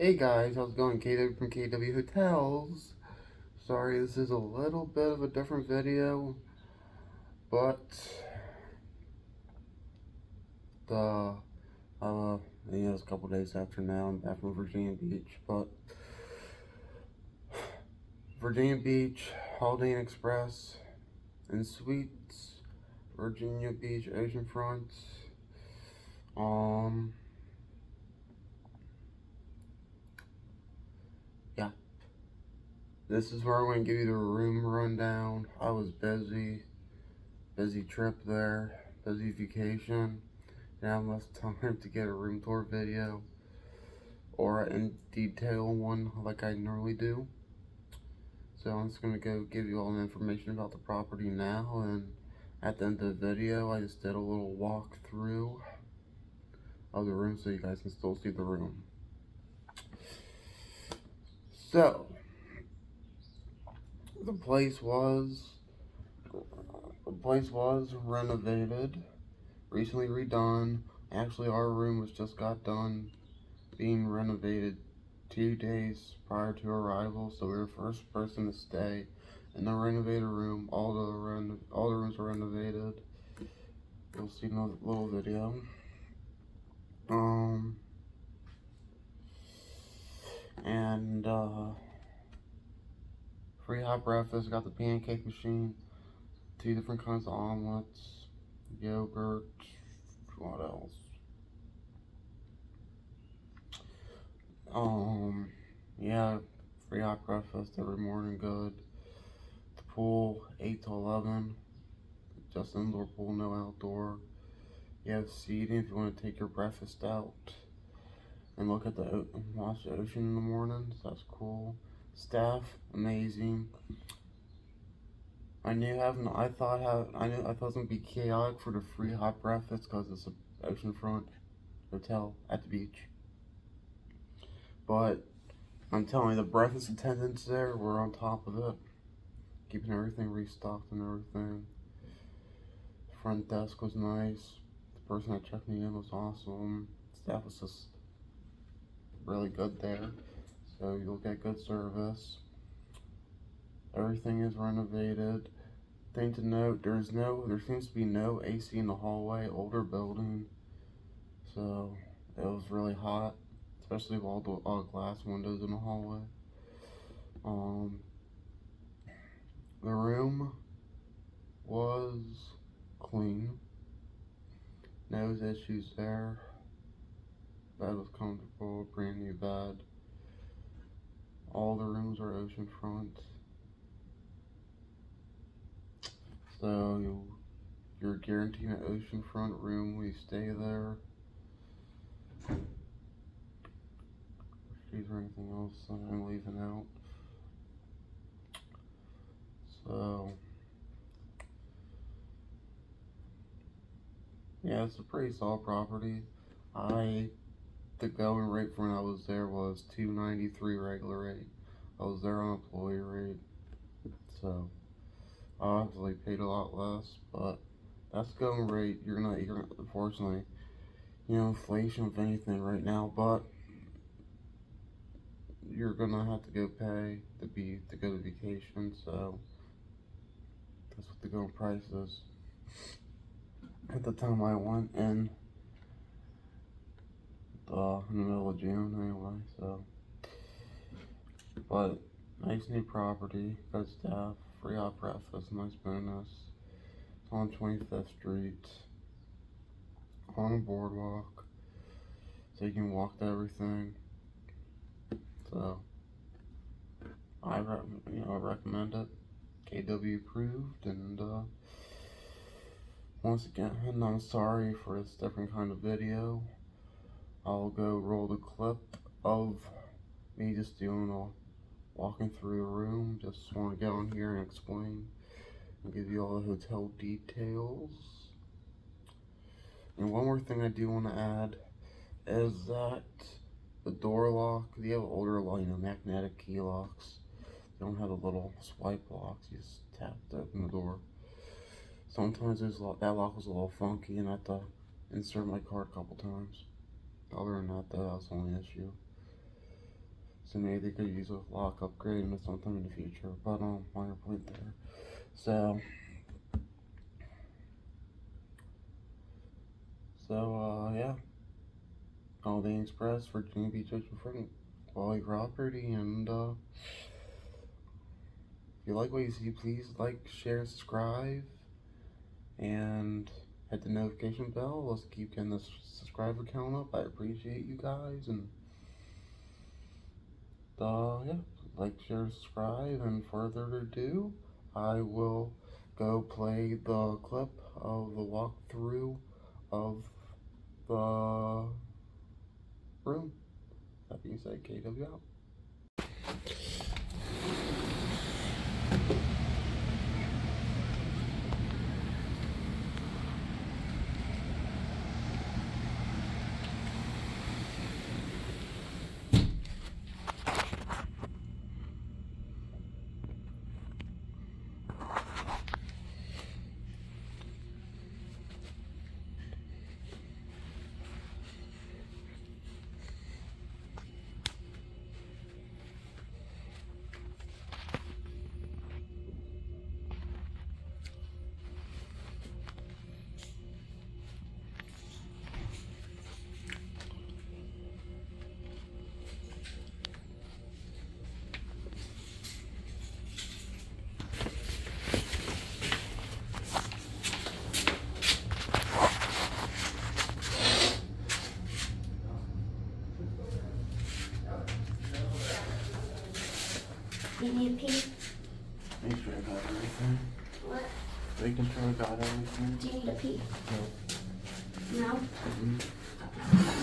Hey guys, how's it going? KW from KW Hotels. Sorry, this is a little bit of a different video, but the it's a couple days after now. I'm back from Virginia Beach, but Virginia Beach, Holiday Inn Express, and Suites, Virginia Beach, oceanfront. Um, yeah, this is where I'm going to give you the room rundown. I was busy trip there, busy vacation. Now less time to get a room tour video or in detail one like I normally do. So I'm just going to go give you all the information about the property now, and at the end of the video I just did a little walkthrough of the room so you guys can still see the room. So the place was renovated, recently redone. Actually, our room was just got done being renovated 2 days prior to arrival, so we were the first person to stay in the renovated room. All the rooms were renovated. You'll see in a little video. And free hot breakfast. Got the pancake machine, 2 different kinds of omelets, yogurt. What else? Yeah, free hot breakfast every morning. Good. The pool, 8 to 11. Just indoor pool, no outdoor. You have seating if you want to take your breakfast out and look at watch the ocean in the mornings. That's cool. Staff, amazing. I thought it was gonna be chaotic for the free hot breakfast because it's an oceanfront hotel at the beach. But I'm telling you, the breakfast attendants there were on top of it, keeping everything restocked and everything. The front desk was nice. The person that checked me in was awesome. Staff was just really good there, so you'll get good service. Everything is renovated. Thing to note, there seems to be no AC in the hallway. Older building, so it was really hot, especially with all the glass windows in the hallway. The room was clean. No issues there. Bed was comfortable, brand new bed. All the rooms are oceanfront. So you're guaranteed an oceanfront room when you stay there. Is there anything else I'm leaving out? So yeah, it's a pretty solid property. The going rate for when I was there was $293 regular rate. I was there on employee rate, so I obviously paid a lot less, but that's going rate. You're gonna unfortunately, inflation with anything right now, but you're gonna have to go pay to go to vacation, so that's what the going price is. At the time I went in the middle of June anyway, so. But nice new property, good staff, free hot breakfast, nice bonus. It's on 25th Street, on a boardwalk, so you can walk to everything. So I recommend it. KW approved, and once again, I'm sorry for this different kind of video. I'll go roll the clip of me just walking through the room. Just want to get on here and explain and give you all the hotel details. And one more thing I do want to add is that the door lock, they have older, magnetic key locks. They don't have the little swipe locks. You just tap to open the door. Sometimes that lock was a little funky, and I had to insert my card a couple times. Other than that, that's the only issue. So maybe they could use a lock upgrade at some time in the future. But minor point there. So yeah. Holiday Express, Virginia Beach oceanfront, quality property, and if you like what you see, please like, share, and subscribe, and hit the notification bell. Let's keep getting this subscriber count up. I appreciate you guys, and yeah, like, share, subscribe, and further ado, I will go play the clip of the walkthrough of the room. That being said, KW out. You need a pee? Make sure I got everything. What? Making sure I got everything. Do you need a pee? No. No? Mm-hmm.